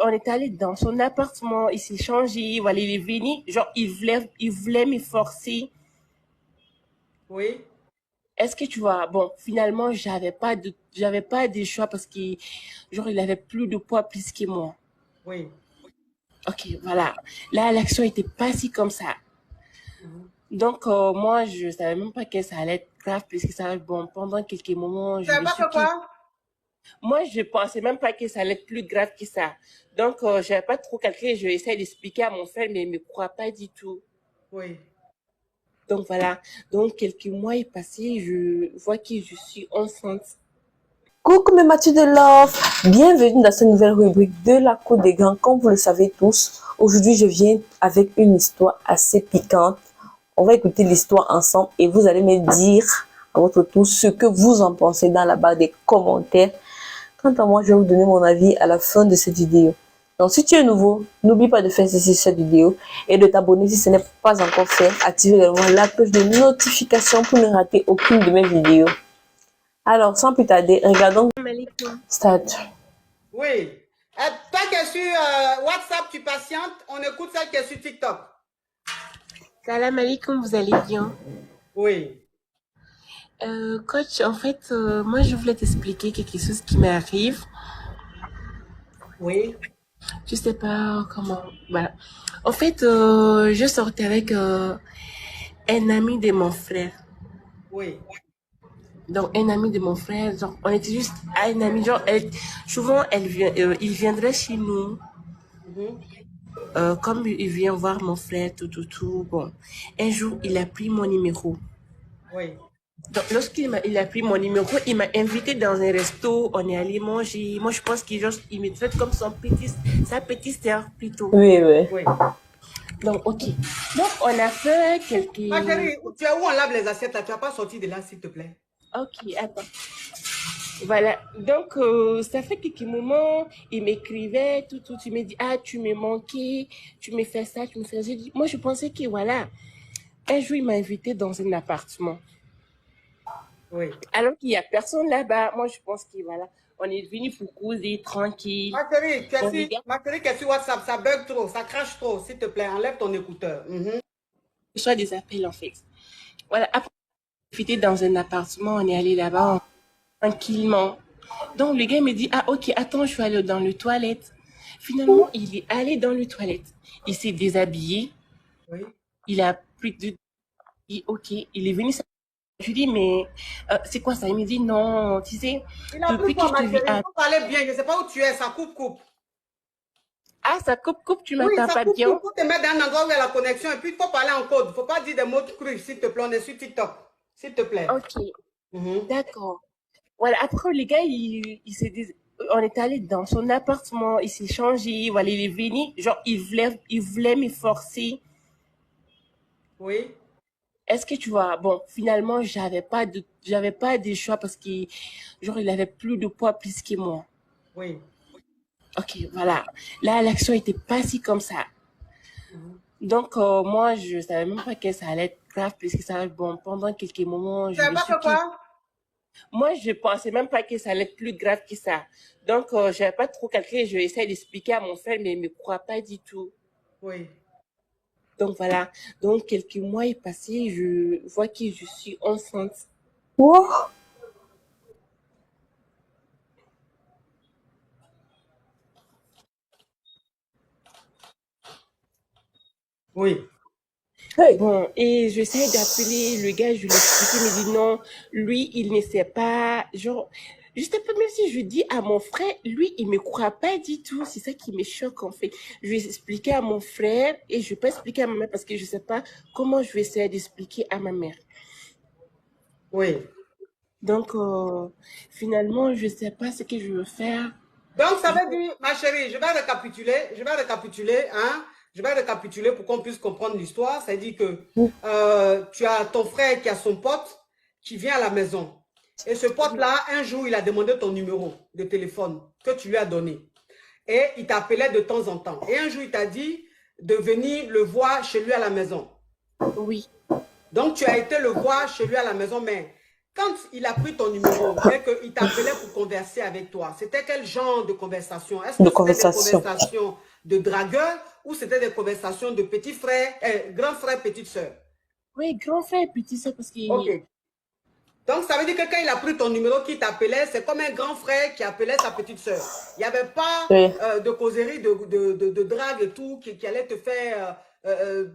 on est allé dans son appartement, il s'est changé, voilà, il est venu, genre, il voulait me forcer. Oui, Est-ce que tu vois, bon, finalement, j'avais pas de choix parce que, genre, il avait plus de poids plus que moi. oui. Ok, voilà. Là, l'action était pas si comme ça. Mhm. Donc, moi, je savais même pas que ça allait être grave plus que ça. Bon, pendant quelques moments, Tu je n'avais me pas suis fait dit, quoi? moi, je pensais même pas que ça allait être plus grave que ça. Donc, j'avais pas trop calculé. Je vais essayer d'expliquer à mon frère, mais il me croit pas du tout. Oui. Donc, voilà. Donc, quelques mois est passé, je vois que je suis enceinte. Coucou mes Mathieu de Love, bienvenue dans cette nouvelle rubrique de la Cour des Grands. Comme vous le savez tous, aujourd'hui je viens avec une histoire assez piquante. On va écouter l'histoire ensemble et vous allez me dire à votre tour ce que vous en pensez dans la barre des commentaires. Quant à moi, je vais vous donner mon avis à la fin de cette vidéo. Donc si tu es nouveau, n'oublie pas de faire ceci sur cette vidéo et de t'abonner si ce n'est pas encore fait. Activez également la cloche de notification pour ne rater aucune de mes vidéos. Alors, sans plus tarder, regardons. Salam alaikum. Start. Oui. Toi qui es sur WhatsApp, tu patientes, on écoute celle qui est sur TikTok. Salam alaikum, vous allez bien? Oui. Coach, en fait, moi, je voulais t'expliquer quelque chose qui m'arrive. Oui. Je sais pas comment. Voilà. En fait, je sortais avec un ami de mon frère. Oui. Donc, un ami de mon frère, genre, on était juste un ami, genre, souvent, il viendrait chez nous, Mhm. comme il vient voir mon frère, tout. Bon, un jour, il a pris mon numéro. Oui. Donc, il a pris mon numéro, il m'a invité dans un resto, on est allé manger. Moi, je pense il me traite comme sa petite sœur, plutôt. Oui, oui. Oui. Donc, ok. Donc, on a fait Ma quelques... chérie, tu es où on lave les assiettes là? Tu n'as pas sorti de là, s'il te plaît. Ok, attends. Voilà. Donc, ça fait quelques moments, il m'écrivait, tout. Il me dit, ah, tu me manquais, tu me fais ça, tu me fais ça. J'ai dit, moi, je pensais que, voilà. Un jour, il m'a invité dans un appartement. Oui. Alors qu'il n'y a personne là-bas. Moi, je pense que, voilà, on est venu pour causer tranquille. Ma chérie, On regarde ma chérie qui est sur WhatsApp, ça bug trop, ça crache trop, s'il te plaît, enlève ton écouteur. Mhm. soit des appels, en fait. Voilà. Après, on a invité dans un appartement, on est allé là-bas tranquillement. Donc, le gars me dit, ah, ok, attends, je vais aller dans le toilette. Finalement, il est allé dans le toilette. Il s'est déshabillé. Oui. Il a pris de... Ok, il est venu. Je lui dis, mais c'est quoi ça? Il me dit, non, tu sais, Il a plus depuis que fort, je te ma vis... chérie, il Ah, faut parler bien, je ne sais pas où tu es, ça coupe. ah, ça coupe, tu Oui, m'entends ça pas coupe, bien? il faut te mettre dans un endroit où il y a la connexion et puis il faut parler en code. Il ne faut pas dire des mots crus, s'il te plaît, on est sur TikTok, s'il te plaît. Ok, Mhm. d'accord. Voilà, après, le gars, on est allé dans son appartement, il s'est changé, voilà, il est venu, genre, il voulait me forcer. Oui, Est-ce que tu vois, bon, finalement, j'avais pas de choix parce que, genre, il avait plus de poids plus que moi. oui. Ok, voilà. Là, l'action était pas si comme ça. Mhm. Donc, moi, je savais même pas que ça allait être grave plus que ça. Bon, pendant quelques moments, Tu je n'avais me pas suis fait dit, quoi? moi, je pensais même pas que ça allait être plus grave que ça. Donc, j'avais pas trop calculé. Je vais essayer d'expliquer à mon frère, mais il me croit pas du tout. Oui. Donc, voilà. Donc, quelques mois est passé, je vois que je suis enceinte. Wow. Oui. Hey. Bon, et j'essaie d'appeler le gars, je lui explique, il me dit non, lui, il ne sait pas. Genre, je sais pas, même si je dis à mon frère, lui, il me croit pas du tout. C'est ça qui me choque, en fait. Je vais expliquer à mon frère et je vais pas expliquer à ma mère parce que je sais pas comment je vais essayer d'expliquer à ma mère. Oui. Donc, finalement, je sais pas ce que je veux faire. Donc, ça Je- veut dire, ma chérie, hein? Je vais récapituler pour qu'on puisse comprendre l'histoire. C'est-à-dire que tu as ton frère qui a son pote qui vient à la maison. Et ce Oui, pote-là, un jour, il a demandé ton numéro de téléphone que tu lui as donné. Et il t'appelait de temps en temps. Et un jour, il t'a dit de venir le voir chez lui à la maison. oui, Donc, tu as été le voir chez lui à la maison, mais Quand il a pris ton numéro et qu'il t'appelait pour converser avec toi, c'était quel genre de conversation? Est-ce De que c'était des conversation. conversations de dragueur ou c'était des conversations de petit frère, grand frère, petite sœur? Oui, grand frère, petit ça, parce que Ok. Donc, ça veut dire que quand il a pris ton numéro qui t'appelait, c'est comme un grand frère qui appelait sa petite sœur. Il n'y avait pas Oui. de causerie, de drague et tout qui allait te faire,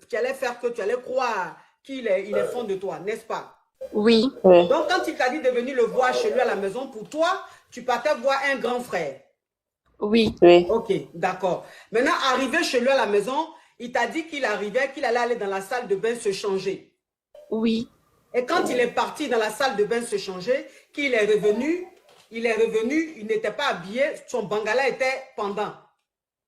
qui allait faire que tu allais croire qu'il est, il est fond de toi, n'est-ce pas? oui, Oui. Donc, quand il t'a dit de venir le voir chez lui à la maison, pour toi, tu partais voir un grand frère. oui, Oui. Ok, d'accord. Maintenant, arrivé chez lui à la maison, il t'a dit qu'il arrivait, qu'il allait aller dans la salle de bain se changer. oui, Et quand il est parti dans la salle de bain se changer, qu'il est revenu, il n'était pas habillé, son bangala était pendant.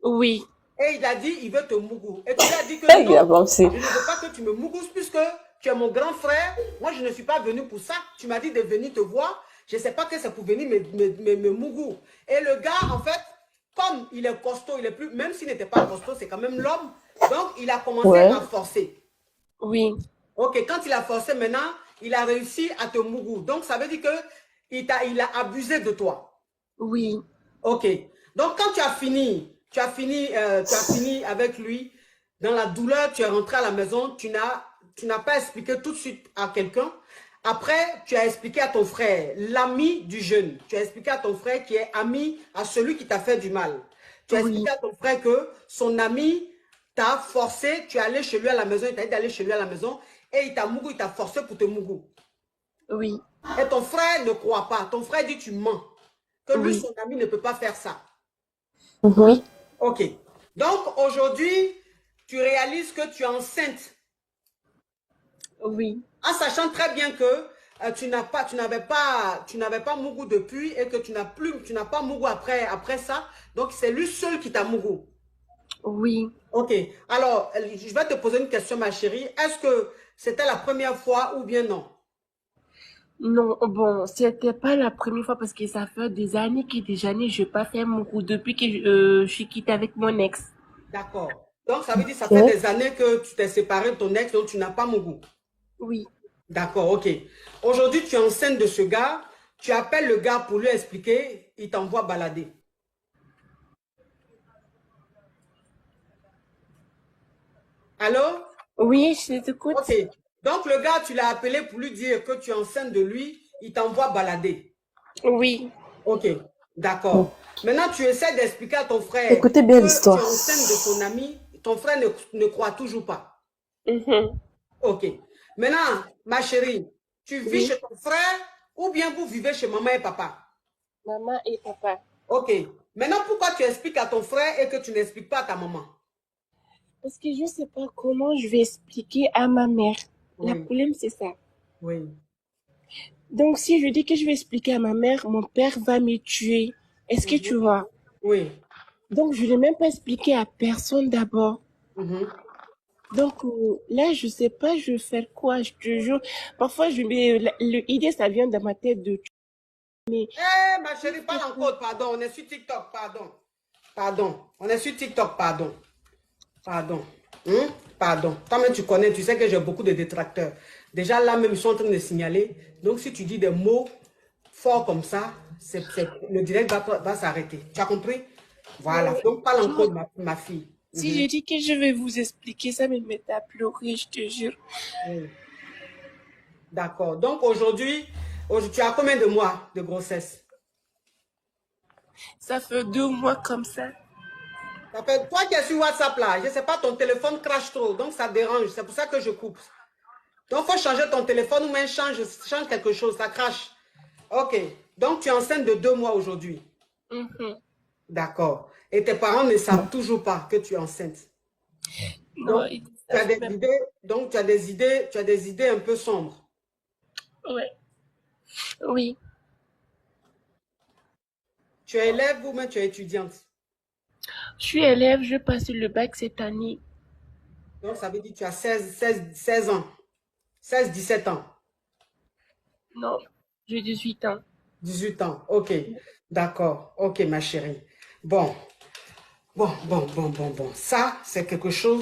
oui, Et il a dit, il veut te mougou. Et tu lui as dit que Il a non, pensé. je ne veux pas que tu me mougousses puisque tu es mon grand frère. Moi, je ne suis pas venu pour ça. Tu m'as dit de venir te voir. Je ne sais pas que c'est pour venir me mougou. Et le gars, en fait, comme il est costaud, il est plus, même s'il n'était pas costaud, c'est quand même l'homme. Donc, il a commencé Ouais. à forcer. oui, Ok, quand il a forcé maintenant, il a réussi à te mougou. Donc, ça veut dire qu'il a abusé de toi. oui, Ok. Donc, quand tu as fini avec lui, dans la douleur, tu es rentré à la maison, tu n'as pas expliqué tout de suite à quelqu'un. Après, tu as expliqué à ton frère, l'ami du jeune. Tu as expliqué à ton frère qui est ami à celui qui t'a fait du mal. Tu as oui, expliqué à ton frère que son ami t'a forcé, tu es allé chez lui à la maison, il t'a dit d'aller chez lui à la maison et il t'a mougou, il t'a forcé pour te mougou. oui, Et ton frère ne croit pas. Ton frère dit tu mens. Que lui, oui, son ami ne peut pas faire ça. Oui. Ok. Donc aujourd'hui, tu réalises que tu es enceinte, oui, en sachant très bien que tu n'avais pas Mougou depuis et que tu n'as pas Mougou après ça. Donc c'est lui seul qui t'a Mougou. oui. Ok. Alors, je vais te poser une question, ma chérie. Est-ce que c'était la première fois ou bien non? Non, bon, c'était pas la première fois parce que ça fait des années je pas fait mon coup depuis que je suis quittée avec mon ex. D'accord. Donc ça veut dire que ça fait Ok. des années que tu t'es séparé de ton ex, donc tu n'as pas Mougou. Oui, D'accord, ok. Aujourd'hui, tu es enceinte de ce gars, tu appelles le gars pour lui expliquer, il t'envoie balader. Allô? oui, je t'écoute. Ok. Donc le gars, tu l'as appelé pour lui dire que tu es enceinte de lui, il t'envoie balader. Oui, Ok, d'accord. Maintenant, tu essaies d'expliquer à ton frère Écoutez bien que tu es l'histoire. enceinte de son ami, ton frère ne croit toujours pas. mhm, Ok. Maintenant, ma chérie, tu vis oui, chez ton frère ou bien vous vivez chez maman et papa? maman et papa. Ok. Maintenant, pourquoi tu expliques à ton frère et que tu n'expliques pas à ta maman? Parce que je sais pas comment je vais expliquer à ma mère. Le Oui, problème, c'est ça. oui, Donc, si je dis que je vais expliquer à ma mère, mon père va me tuer. Est-ce que tu mhm, vois? oui, Donc, je n'ai même pas expliqué à personne d'abord. mhm. Donc là, je sais pas, je vais faire quoi, je te jure. Parfois, l'idée, ça vient dans ma tête de mais Eh, ma chérie, qu'est-ce que parle en tu- code, pardon. On est sur TikTok, pardon. Pardon. On est sur TikTok, pardon. Pardon. Pardon. Toi-même, tu connais, tu sais que j'ai beaucoup de détracteurs. Déjà, là, même, ils sont en train de signaler. Donc, si tu dis des mots forts comme ça, le direct va s'arrêter. Tu as compris? Voilà. Donc, parle en genre, code, ma fille. si Mhm. je dis que je vais vous expliquer, ça me met à pleurer, je te jure. Oui. D'accord. Donc, aujourd'hui, tu as combien de mois de grossesse? Ça fait 2 mois comme ça. Toi qui es sur WhatsApp là, je ne sais pas, ton téléphone crache trop, donc ça dérange. C'est pour ça que je coupe. Donc, il faut changer ton téléphone ou même change quelque chose, ça crache. Ok. Donc, tu es enceinte de 2 mois aujourd'hui. Mhm. D'accord. Et tes parents ne savent toujours pas que tu es enceinte. Non, Donc, ils tu as savent des même. idées, tu as des idées un peu sombres. Ouais. Oui, Tu es élève ou même tu es étudiante. je suis élève, je passe le bac cette année. Donc, ça veut dire que tu as 16 ans. 17 ans. Non, j'ai 18 ans. 18 ans. Ok. D'accord. Ok, ma chérie. Bon. Bon. Ça, c'est quelque chose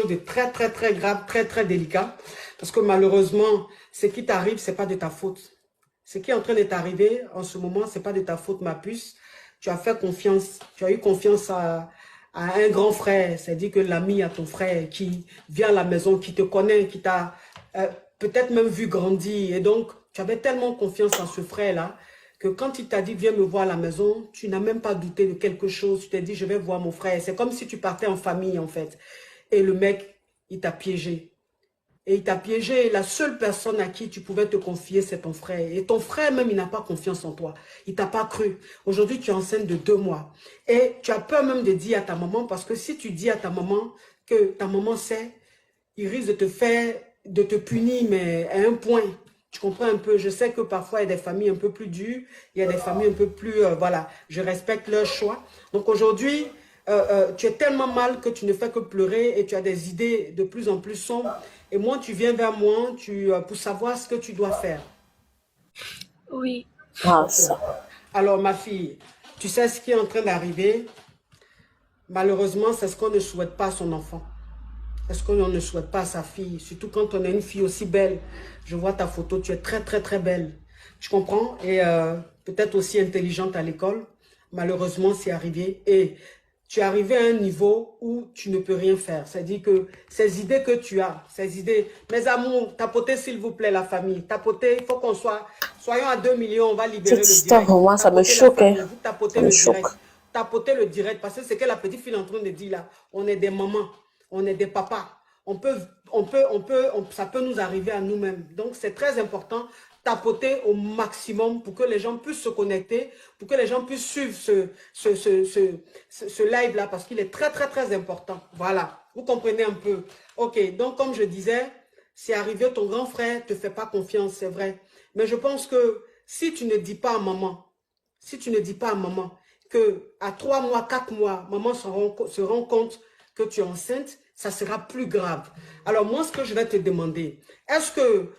de très grave, très délicat. Parce que malheureusement, ce qui t'arrive, c'est pas de ta faute. Ce qui est en train de t'arriver en ce moment, ce n'est pas de ta faute, ma puce. Tu as fait confiance, tu as eu confiance à un grand frère, c'est-à-dire que l'ami à ton frère qui vient à la maison, qui te connaît, qui t'a peut-être même vu grandir. Et donc, tu avais tellement confiance en ce frère-là que quand il t'a dit, viens me voir à la maison, tu n'as même pas douté de quelque chose. Tu t'es dit, je vais voir mon frère. C'est comme si tu partais en famille, en fait. Et le mec, il t'a piégé. Et il t'a piégé. La seule personne à qui tu pouvais te confier, c'est ton frère. Et ton frère même, il n'a pas confiance en toi. Il t'a pas cru. Aujourd'hui, tu es enceinte de 2 mois. Et tu as peur même de dire à ta maman, parce que si tu dis à ta maman que ta maman sait, il risque de te faire, de te punir, mais à un point. Tu comprends un peu? Je sais que parfois, il y a des familles un peu plus dures, il y a des familles un peu plus, voilà, je respecte leur choix. Donc aujourd'hui, tu es tellement mal que tu ne fais que pleurer et tu as des idées de plus en plus sombres. Et moi, tu viens vers moi pour savoir ce que tu dois faire. Oui. Ah, Ok. ça. Alors, ma fille, tu sais ce qui est en train d'arriver? Malheureusement, c'est ce qu'on ne souhaite pas à son enfant. Est-ce qu'on ne souhaite pas à sa fille? Surtout quand on a une fille aussi belle. Je vois ta photo, tu es très, très, très belle. Tu comprends? Et peut-être aussi intelligente à l'école. Malheureusement, c'est arrivé. Et tu es arrivé à un niveau où tu ne peux rien faire. C'est-à-dire que ces idées que tu as, ces idées... Mes amours, tapotez s'il vous plaît la famille. Tapotez, il faut qu'on soit... Soyons à 2 millions, on va libérer Cette le histoire, direct. vraiment, ça me Tapotez la choque, hein. famille, vous Ça tapotez me le choque. direct. Tapotez le direct parce que c'est que la petite fille est en train de dire là. On est des mamans, on est des papas. Ça peut nous arriver à nous-mêmes. Donc, c'est très important tapoter au maximum pour que les gens puissent se connecter, pour que les gens puissent suivre ce live-là parce qu'il est très, très, très important. Voilà, vous comprenez un peu. Ok, donc comme je disais, c'est arrivé, ton grand frère ne te fait pas confiance, c'est vrai. Mais je pense que si tu ne dis pas à maman, si tu ne dis pas à maman que à 3 mois, 4 mois, maman se rend compte que tu es enceinte, ça sera plus grave. Alors moi, ce que je vais te demander, est-ce que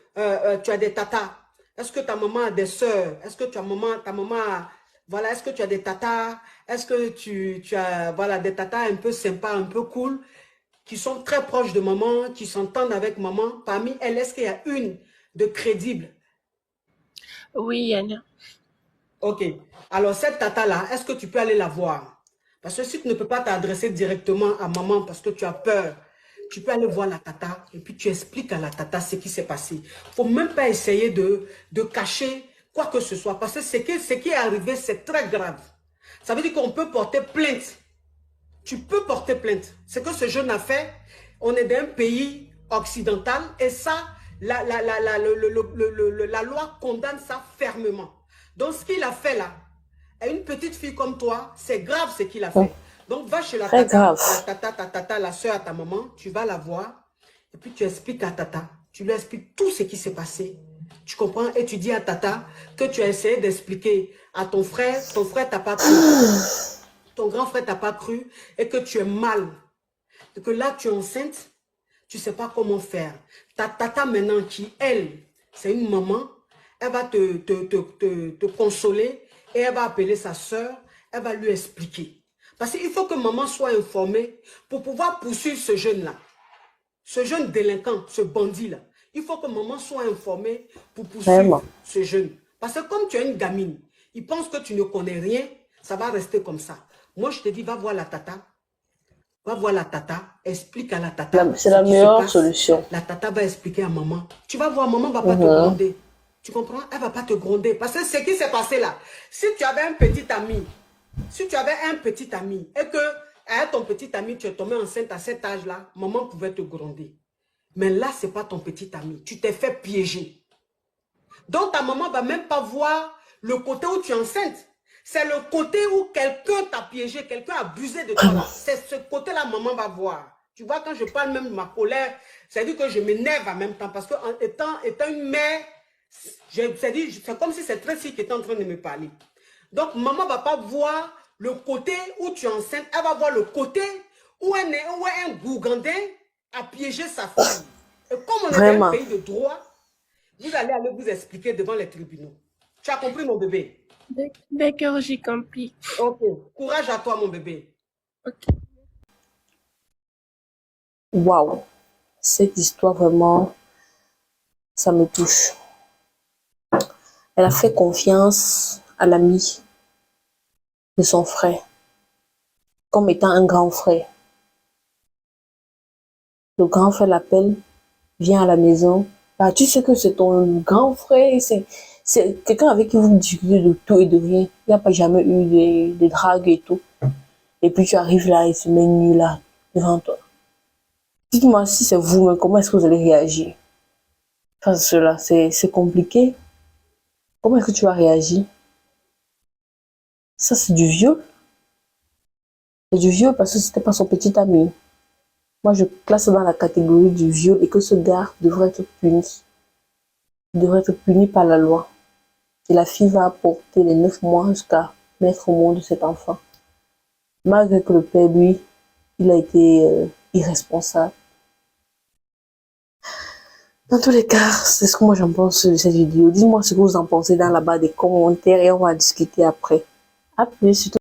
tu as des tatas? Est-ce que ta maman a des sœurs? Est-ce que ta maman a, voilà, est-ce que tu as des tatas? Est-ce que tu as, voilà, des tatas un peu sympas, un peu cool, qui sont très proches de maman, qui s'entendent avec maman? Parmi elles, est-ce qu'il y a une de crédible? Oui, Yana. Ok. Alors, cette tata-là, est-ce que tu peux aller la voir? Parce que si tu ne peux pas t'adresser directement à maman parce que tu as peur, tu peux aller voir la tata et puis tu expliques à la tata ce qui s'est passé. Il ne faut même pas essayer de cacher quoi que ce soit parce que ce qui est arrivé, c'est très grave. Ça veut dire qu'on peut porter plainte. Tu peux porter plainte. Ce que ce jeune a fait, on est d'un pays occidental et ça, la loi condamne ça fermement. Donc, ce qu'il a fait là, à une petite fille comme toi, c'est grave ce qu'il a Hum, fait. Donc, va chez Très grave. ta tata, la soeur à ta maman, tu vas la voir et puis tu expliques à tata, tu lui expliques tout ce qui s'est passé. Tu comprends? Et tu dis à tata que tu as essayé d'expliquer à ton frère t'a pas cru. Ton grand frère t'a pas cru et que tu es mal. Et que là, tu es enceinte, tu ne sais pas comment faire. Ta tata maintenant qui, elle, c'est une maman, elle va te consoler et elle va appeler sa soeur, elle va lui expliquer. Parce qu'il faut que maman soit informée pour pouvoir poursuivre ce jeune-là. Ce jeune délinquant, ce bandit-là. Il faut que maman soit informée pour poursuivre Vraiment. ce jeune. Parce que comme tu es une gamine, il pense que tu ne connais rien, ça va rester comme ça. Moi, je te dis, va voir la tata. Va voir la tata, explique à la tata C'est ce la qui se meilleure passe. solution. La tata va expliquer à maman. Tu vas voir, maman ne va pas te Mhm. gronder. Tu comprends? Elle ne va pas te gronder. Parce que ce qui s'est passé là, si tu avais un petit ami, si tu avais un petit ami et que avec ton petit ami, tu es tombé enceinte à cet âge-là, maman pouvait te gronder. Mais là, ce n'est pas ton petit ami. Tu t'es fait piéger. Donc, ta maman ne va même pas voir le côté où tu es enceinte. C'est le côté où quelqu'un t'a piégé, quelqu'un a abusé de toi. Vraiment. C'est ce côté-là, maman va voir. Tu vois, quand je parle même de ma colère, c'est-à-dire que je m'énerve en même temps. Parce que étant une mère, c'est comme si c'est Tracy qui était en train de me parler. Donc, maman ne va pas voir le côté où tu es enceinte. Elle va voir le côté où un Gougandin a piégé sa fille. Et comme on est dans un Vraiment. pays de droit, vous allez aller vous expliquer devant les tribunaux. Tu as compris, mon bébé? D'accord, j'ai compris. Ok. Courage à toi, mon bébé. Ok. Waouh. Cette histoire, vraiment, ça me touche. Elle a fait confiance à l'ami de son frère, comme étant un grand frère. Le grand frère l'appelle, vient à la maison. Bah, tu sais que c'est ton grand frère, c'est quelqu'un avec qui vous discutez de tout et de rien. Il n'y a pas jamais eu de drague et tout. Et puis tu arrives là et se met nu là, devant toi. Dites-moi si c'est vous, mais comment est-ce que vous allez réagir face à cela? C'est compliqué. Comment est-ce que tu vas réagir? Ça, c'est du viol. C'est du viol parce que c'était pas son petit ami. Moi, je classe ça dans la catégorie du viol et que ce gars devrait être puni. Il devrait être puni par la loi. Et la fille va apporter les 9 mois jusqu'à mettre au monde cet enfant. Malgré que le père, lui, il a été irresponsable. Dans tous les cas, c'est ce que moi j'en pense de cette vidéo. Dites-moi ce que vous en pensez dans la barre des commentaires et on va discuter après. À plus.